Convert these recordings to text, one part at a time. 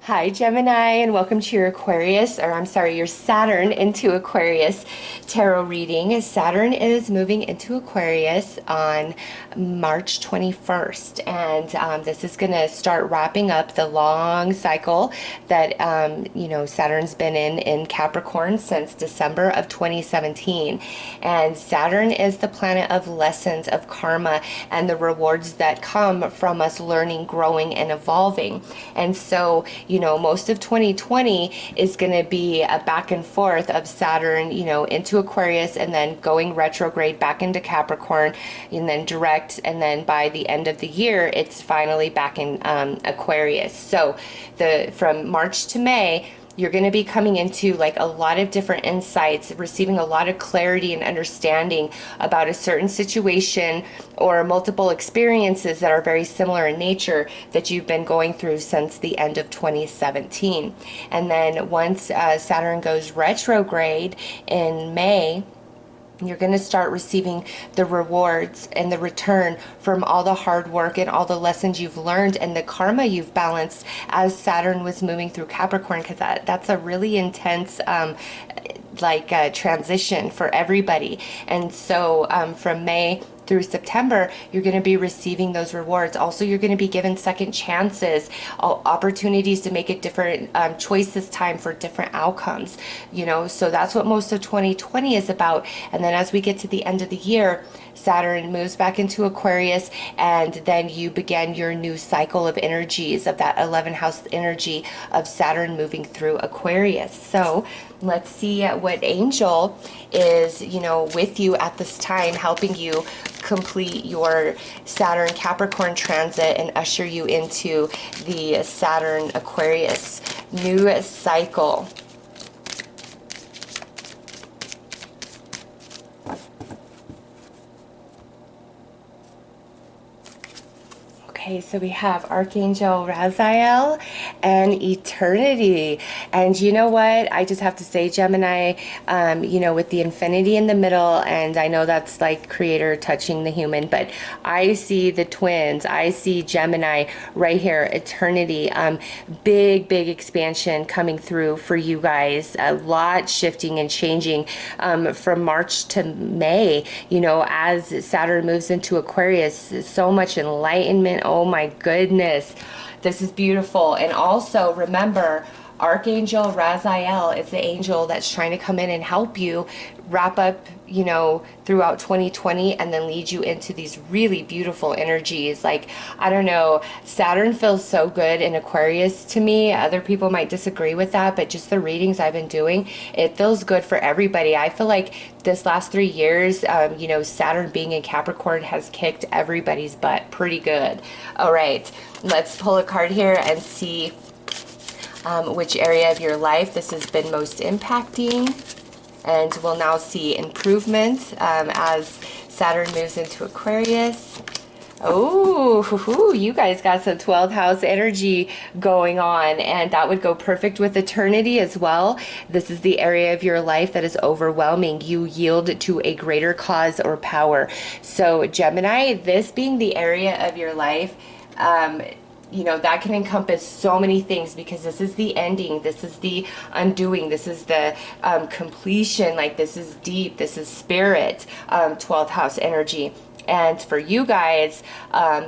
Hi, Gemini, and welcome to your Aquarius, or I'm sorry, your Saturn into Aquarius tarot reading. Saturn is moving into Aquarius on March 21st, and this is going to start wrapping up the long cycle that, Saturn's been in Capricorn since December of 2017. And Saturn is the planet of lessons, of karma, and the rewards that come from us learning, growing, and evolving. And so, most of 2020 is going to be a back and forth of Saturn, into Aquarius and then going retrograde back into Capricorn and then direct. And then by the end of the year, it's finally back in Aquarius. So from March to May, you're going to be coming into like a lot of different insights, receiving a lot of clarity and understanding about a certain situation or multiple experiences that are very similar in nature that you've been going through since the end of 2017. And then once Saturn goes retrograde in May, you're going to start receiving the rewards and the return from all the hard work and all the lessons you've learned and the karma you've balanced as Saturn was moving through Capricorn, because that's a really intense transition for everybody. And so from May through September, you're going to be receiving those rewards. Also, you're going to be given second chances, opportunities to make a different choice this time for different outcomes. So that's what most of 2020 is about. And then as we get to the end of the year, Saturn moves back into Aquarius, and then you begin your new cycle of energies of that 11th house energy of Saturn moving through Aquarius. So let's see what angel is, with you at this time, helping you complete your Saturn Capricorn transit and usher you into the Saturn Aquarius new cycle. Okay, so we have Archangel Raphael and Eternity. And you know what? I just have to say, Gemini, with the infinity in the middle, and I know that's like creator touching the human, but I see the twins. I see Gemini right here, Eternity. Big expansion coming through for you guys. A lot shifting and changing from March to May, as Saturn moves into Aquarius. So much enlightenment. Oh my goodness, this is beautiful. And also remember, Archangel Raphael is the angel that's trying to come in and help you wrap up, throughout 2020 and then lead you into these really beautiful energies. Like, I don't know, Saturn feels so good in Aquarius to me. Other people might disagree with that, but just the readings I've been doing, it feels good for everybody. I feel like this last 3 years, Saturn being in Capricorn has kicked everybody's butt pretty good. All right, let's pull a card here and see which area of your life this has been most impacting. And we'll now see improvement as Saturn moves into Aquarius. Oh, you guys got some 12th house energy going on, and that would go perfect with Eternity as well. This is the area of your life that is overwhelming. You yield to a greater cause or power. So Gemini, this being the area of your life, that can encompass so many things, because this is the ending, this is the undoing, this is the completion, like this is deep, this is spirit, 12th house energy. And for you guys,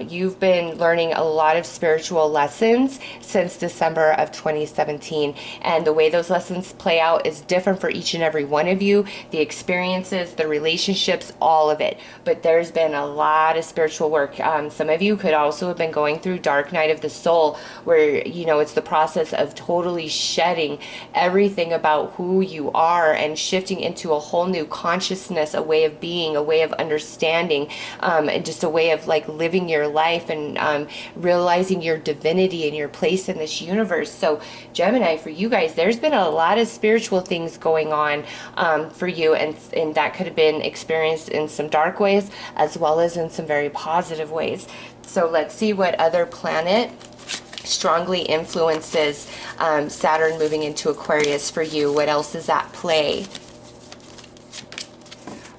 you've been learning a lot of spiritual lessons since December of 2017. And the way those lessons play out is different for each and every one of you. The experiences, the relationships, all of it. But there's been a lot of spiritual work. Some of you could also have been going through dark night of the soul, where, it's the process of totally shedding everything about who you are and shifting into a whole new consciousness, a way of being, a way of understanding. And just a way of like living your life and realizing your divinity and your place in this universe. So Gemini, for you guys, there's been a lot of spiritual things going on for you, and that could have been experienced in some dark ways as well as in some very positive ways. So let's see what other planet strongly influences Saturn moving into Aquarius for you. What else is at play?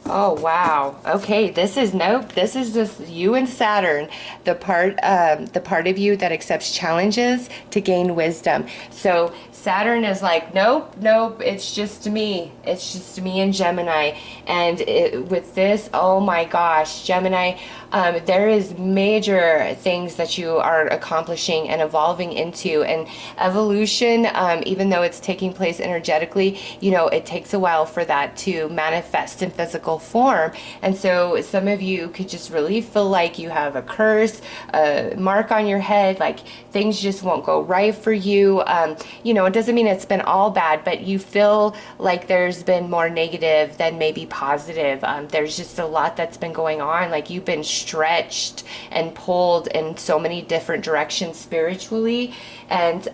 Oh wow. Okay, this is nope. This is just you and Saturn, the part of you that accepts challenges to gain wisdom. So Saturn is like, nope, nope. It's just me. It's just me and Gemini. And with this, oh my gosh, Gemini. There is major things that you are accomplishing and evolving into, and evolution. Even though it's taking place energetically, you know, it takes a while for that to manifest in physical form. And so some of you could just really feel like you have a curse, a mark on your head, like things just won't go right for you. You know, it doesn't mean it's been all bad, but you feel like there's been more negative than maybe positive. There's just a lot that's been going on. Like you've been stretched and pulled in so many different directions spiritually. And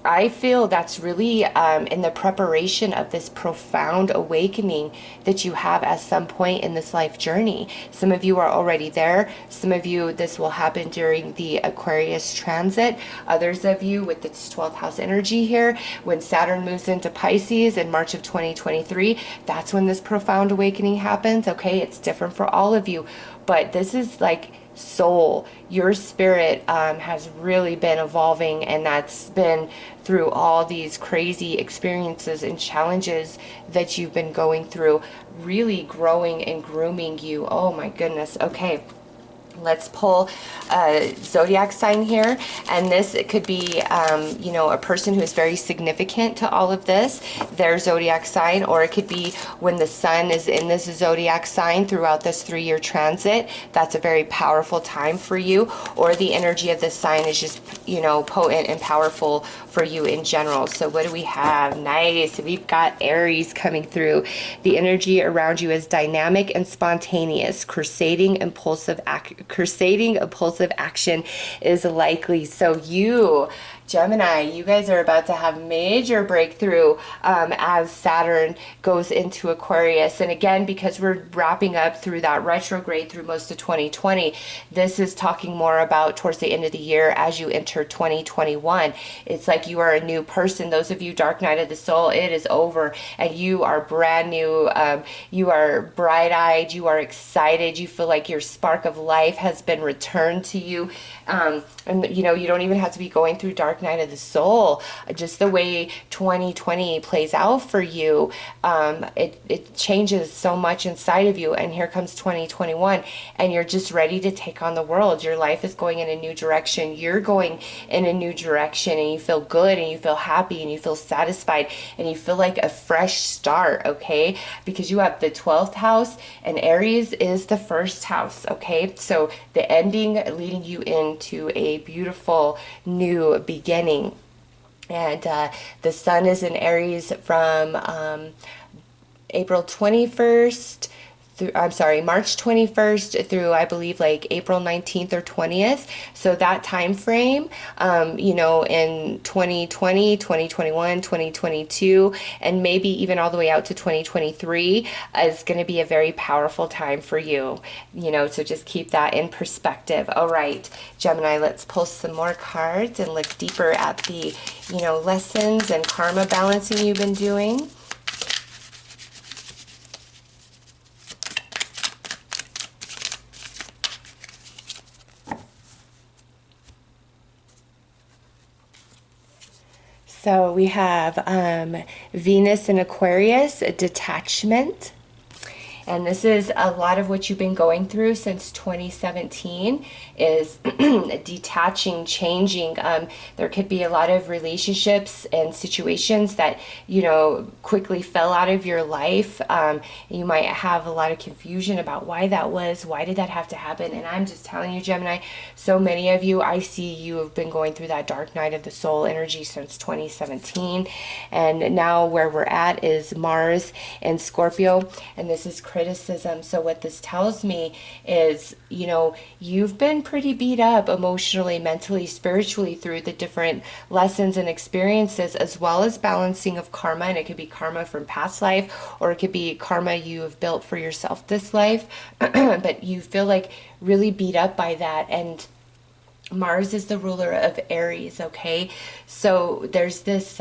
I feel that's really in the preparation of this profound awakening that you have at some point in this life journey. Some of you are already there. Some of you, this will happen during the Aquarius transit. Others of you with this 12th house energy here, when Saturn moves into Pisces in March of 2023, that's when this profound awakening happens. Okay, it's different for all of you, but this is like soul, your spirit has really been evolving, and that's been through all these crazy experiences and challenges that you've been going through, really growing and grooming you. Oh my goodness. Okay, let's pull a zodiac sign here, and this it could be you know, a person who is very significant to all of this, their zodiac sign, or it could be when the sun is in this zodiac sign throughout this 3-year transit. That's a very powerful time for you, or the energy of the sign is just, you know, potent and powerful for you in general. So what do we have? Nice. We've got Aries coming through. The energy around you is dynamic and spontaneous. Crusading impulsive action is likely. So you, Gemini, you guys are about to have major breakthrough as Saturn goes into Aquarius. And again, because we're wrapping up through that retrograde through most of 2020, this is talking more about towards the end of the year as you enter 2021. It's like you are a new person. Those of you dark night of the soul, it is over and you are brand new. You are bright-eyed. You are excited. You feel like your spark of life has been returned to you. And you know, you don't even have to be going through dark night of the soul. Just the way 2020 plays out for you, it changes so much inside of you. And here comes 2021, and you're just ready to take on the world. Your life is going in a new direction. You're going in a new direction, and you feel good, and you feel happy, and you feel satisfied, and you feel like a fresh start. Okay, because you have the 12th house, and Aries is the first house. Okay, so the ending leading you into a beautiful new beginning. And the sun is in Aries from April 21st through, I'm sorry, March 21st through, I believe, like April 19th or 20th. So that time frame, you know, in 2020, 2021, 2022, and maybe even all the way out to 2023 is going to be a very powerful time for you, you know, so just keep that in perspective. All right, Gemini, let's pull some more cards and look deeper at the, you know, lessons and karma balancing you've been doing. So we have Venus in Aquarius, detachment. And this is a lot of what you've been going through since 2017 is detaching, changing. There could be a lot of relationships and situations that, you know, quickly fell out of your life. You might have a lot of confusion about why that was, why did that have to happen? And I'm just telling you, Gemini, so many of you, I see you have been going through that dark night of the soul energy since 2017. And now where we're at is Mars and Scorpio, and this is criticism. So what this tells me is, you know, you've been pretty beat up emotionally, mentally, spiritually through the different lessons and experiences, as well as balancing of karma. And it could be karma from past life, or it could be karma you have built for yourself this life. But you feel like really beat up by that. And Mars is the ruler of Aries, okay? So there's this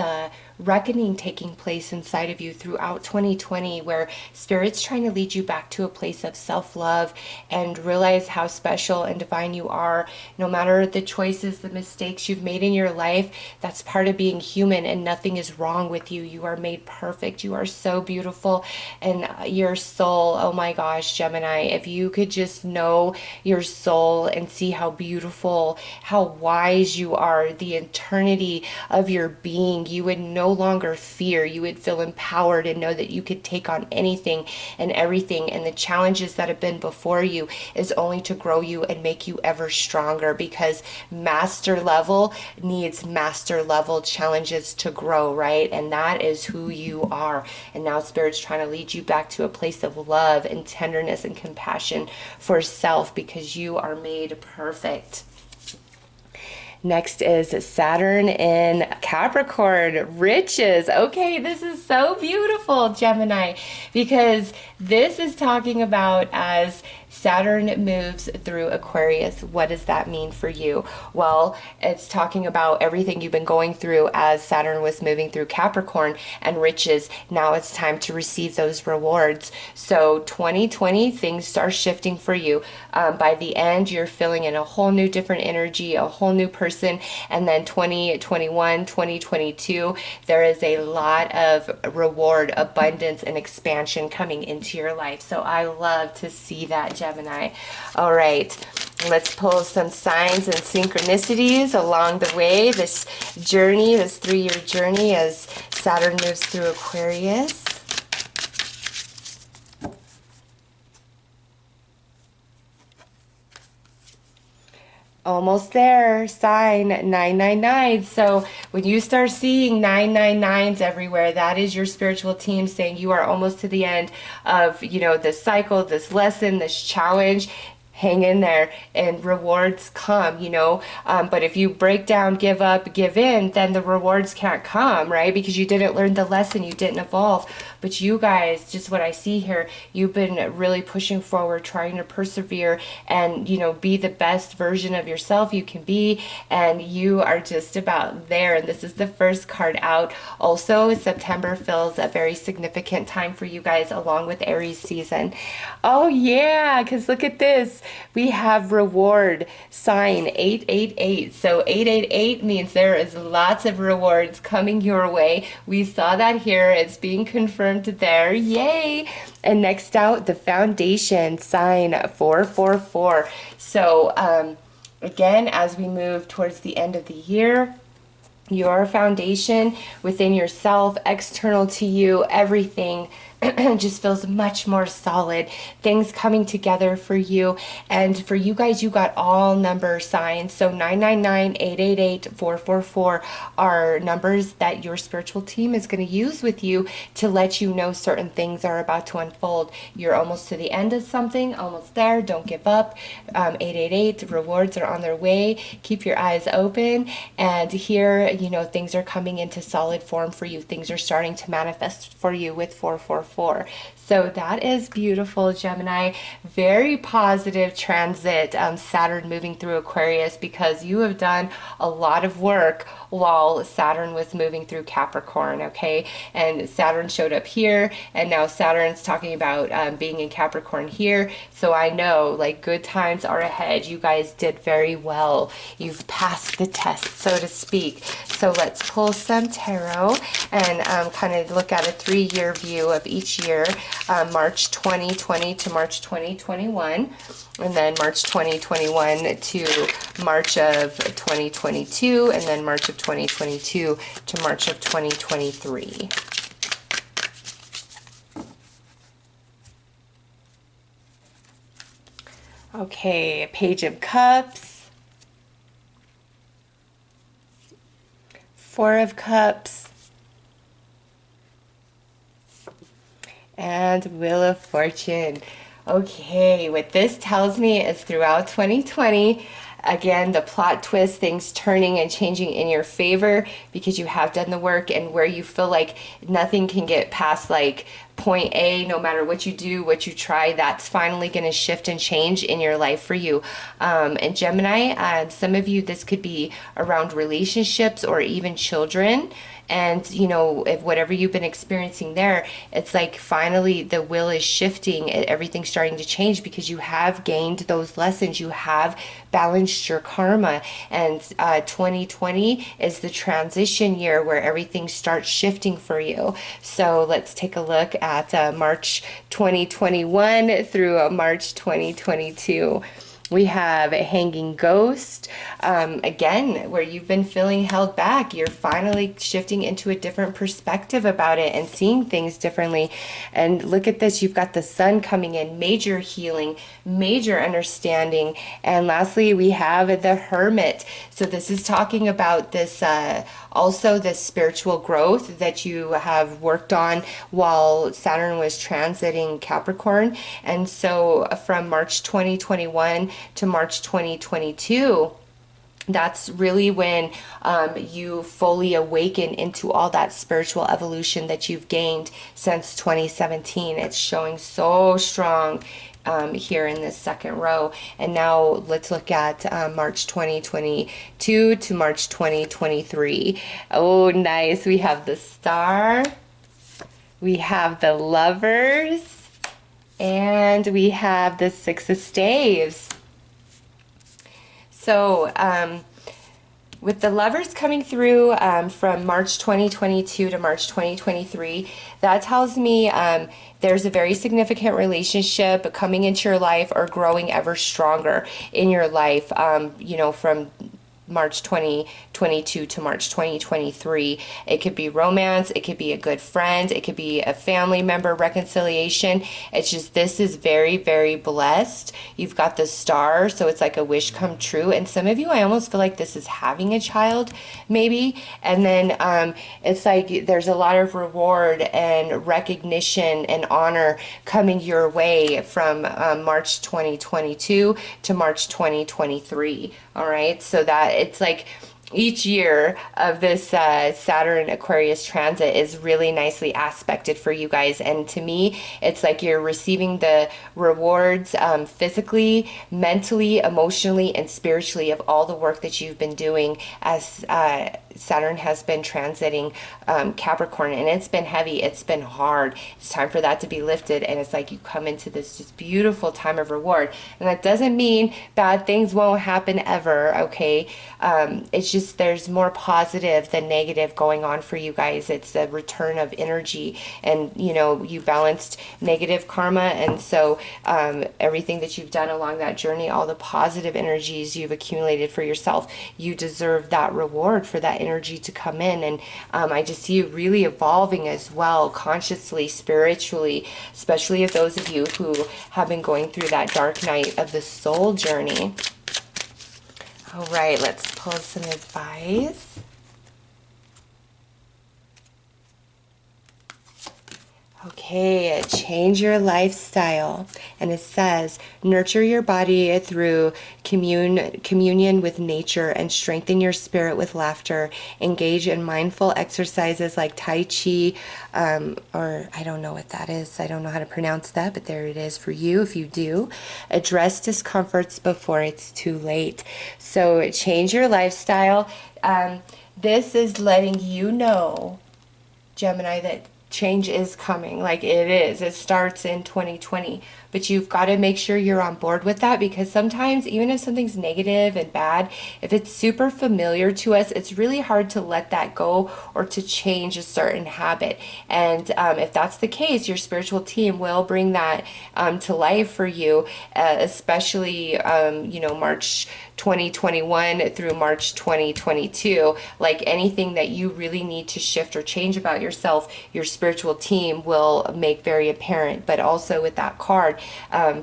reckoning taking place inside of you throughout 2020 where Spirit's trying to lead you back to a place of self-love and realize how special and divine you are. No matter the choices, the mistakes you've made in your life, that's part of being human, and nothing is wrong with you. You are made perfect. You are so beautiful. And your soul, oh my gosh, Gemini, if you could just know your soul and see how beautiful, how wise you are, the eternity of your being, you would no longer fear. You would feel empowered and know that you could take on anything and everything. And the challenges that have been before you is only to grow you and make you ever stronger, because master level needs master level challenges to grow, right? And that is who you are. And now Spirit's trying to lead you back to a place of love and tenderness and compassion for self, because you are made perfect. Next is Saturn in Capricorn, riches. Okay, this is so beautiful, Gemini, because this is talking about as Saturn moves through Aquarius. What does that mean for you? Well, it's talking about everything you've been going through as Saturn was moving through Capricorn and riches. Now it's time to receive those rewards. So 2020, things are shifting for you. By the end, you're feeling in a whole new different energy, a whole new person. And then 2021, 2022, there is a lot of reward, abundance, and expansion coming into your life. So I love to see that, Gemini. All right, let's pull some signs and synchronicities along the way. This journey, this 3-year journey as Saturn moves through Aquarius. Almost there, sign 999. So when you start seeing 999s everywhere, that is your spiritual team saying you are almost to the end of, this cycle, this lesson, this challenge. Hang in there and rewards come, but if you break down, give up, give in, then the rewards can't come, right? Because you didn't learn the lesson, you didn't evolve. But you guys, just what I see here, you've been really pushing forward, trying to persevere and, be the best version of yourself you can be. And you are just about there. And this is the first card out. Also, September feels a very significant time for you guys along with Aries season. Oh yeah, because look at this. We have reward sign 888. So 888 means there is lots of rewards coming your way. We saw that here. It's being confirmed there. Yay! And next out, the foundation sign 444. So again, as we move towards the end of the year, your foundation within yourself, external to you, everything just feels much more solid. Things coming together for you. And for you guys, you got all number signs. So 999, 888, 444 are numbers that your spiritual team is going to use with you to let you know certain things are about to unfold. You're almost to the end of something, almost there. Don't give up. 888, rewards are on their way. Keep your eyes open. And here, things are coming into solid form for you. Things are starting to manifest for you with 444. So that is beautiful, Gemini. Very positive transit, Saturn moving through Aquarius, because you have done a lot of work while Saturn was moving through Capricorn, okay? And Saturn showed up here, and now Saturn's talking about being in Capricorn here. So I know, good times are ahead. You guys did very well. You've passed the test, so to speak. So let's pull some tarot and kind of look at a 3-year view of each year, March 2020 to March 2021, and then March 2021 to March of 2022, and then March of 2022 to March of 2023. Okay, Page of Cups, 4 of Cups, and Wheel of Fortune. Okay, what this tells me is throughout 2020, again, the plot twist, things turning and changing in your favor because you have done the work, and where you feel like nothing can get past point A, no matter what you do, what you try, that's finally going to shift and change in your life for you. And Gemini, some of you, this could be around relationships or even children. And, you know, if whatever you've been experiencing there, it's like finally the will is shifting, everything's starting to change because you have gained those lessons, you have balanced your karma. And 2020 is the transition year where everything starts shifting for you. So let's take a look at March 2021 through March 2022. We have a hanging ghost. Again, where you've been feeling held back, you're finally shifting into a different perspective about it and seeing things differently. And look at this, you've got the sun coming in, major healing, major understanding. And lastly, we have the Hermit. So this is talking about this also the spiritual growth that you have worked on while Saturn was transiting Capricorn. And so from March 2021 to March 2022, that's really when you fully awaken into all that spiritual evolution that you've gained since 2017. It's showing so strong here in this second row. And now let's look at March 2022 to March 2023. Oh, nice. We have the Star, we have the Lovers, and we have the Six of Staves. So with the Lovers coming through from March 2022 to March 2023, that tells me there's a very significant relationship coming into your life or growing ever stronger in your life, you know, from March 2022 to March 2023. It could be romance, it could be a good friend, it could be a family member reconciliation. It's just, this is very, very blessed. You've got the Star, so it's like a wish come true. And some of you, I almost feel like this is having a child, maybe. And then it's like there's a lot of reward and recognition and honor coming your way from March 2022 to March 2023. All right, so that it's like each year of this Saturn Aquarius transit is really nicely aspected for you guys. And to me, it's like you're receiving the rewards physically, mentally, emotionally, and spiritually of all the work that you've been doing as Saturn has been transiting Capricorn. And it's been heavy, it's been hard. It's time for that to be lifted. And it's like you come into this just beautiful time of reward. And that doesn't mean bad things won't happen ever, okay? It's just there's more positive than negative going on for you guys. It's a return of energy, and you know, you balanced negative karma, and so everything that you've done along that journey, all the positive energies you've accumulated for yourself, you deserve that reward for that energy to come in. And I just see you really evolving as well, consciously, spiritually, especially of those of you who have been going through that dark night of the soul journey. All right, let's pull some advice. Okay, change your lifestyle. And it says, nurture your body through communion with nature and strengthen your spirit with laughter. Engage in mindful exercises like Tai Chi, or I don't know what that is. I don't know how to pronounce that, but there it is for you if you do. Address discomforts before it's too late. So change your lifestyle. This is letting you know, Gemini, that change is coming. Like it is. It starts in 2020. But you've got to make sure you're on board with that, because sometimes even if something's negative and bad, if it's super familiar to us, it's really hard to let that go or to change a certain habit. And if that's the case, your spiritual team will bring that to life for you, especially, you know, March 2021 through March 2022. Like anything that you really need to shift or change about yourself, your spiritual team will make very apparent. But also with that card,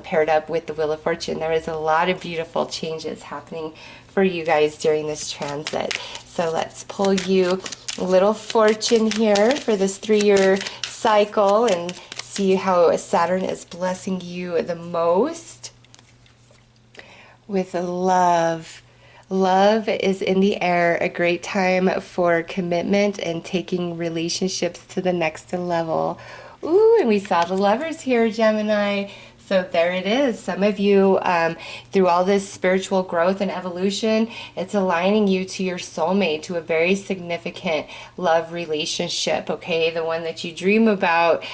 paired up with the Wheel of Fortune, there is a lot of beautiful changes happening for you guys during this transit. So let's pull you a little fortune here for this 3-year cycle and see how Saturn is blessing you the most. With love. Love is in the air, a great time for commitment and taking relationships to the next level. Ooh, and we saw the lovers here, Gemini. So there it is. Some of you, through all this spiritual growth and evolution, it's aligning you to your soulmate, to a very significant love relationship, okay? The one that you dream about,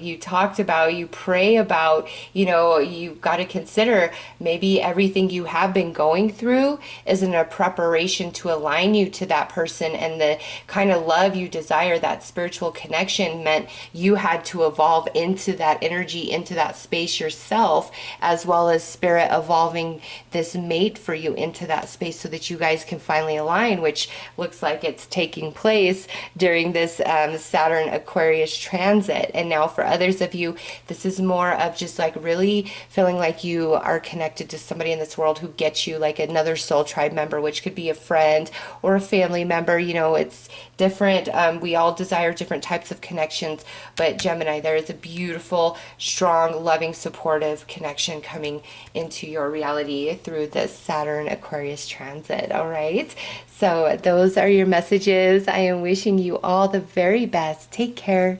you talked about, you pray about, you know, you've got to consider maybe everything you have been going through is in a preparation to align you to that person, and the kind of love you desire, that spiritual connection, meant you had to evolve into that energy, into that space yourself, as well as spirit evolving this mate for you into that space so that you guys can finally align, which looks like it's taking place during this Saturn Aquarius transit. And now for others of you, this is more of just like really feeling like you are connected to somebody in this world who gets you, like another soul tribe member, which could be a friend or a family member. You know, it's different. We all desire different types of connections, but Gemini, there is a beautiful, strong, loving, supportive connection coming into your reality through this Saturn Aquarius transit. All right. So those are your messages. I am wishing you all the very best. Take care.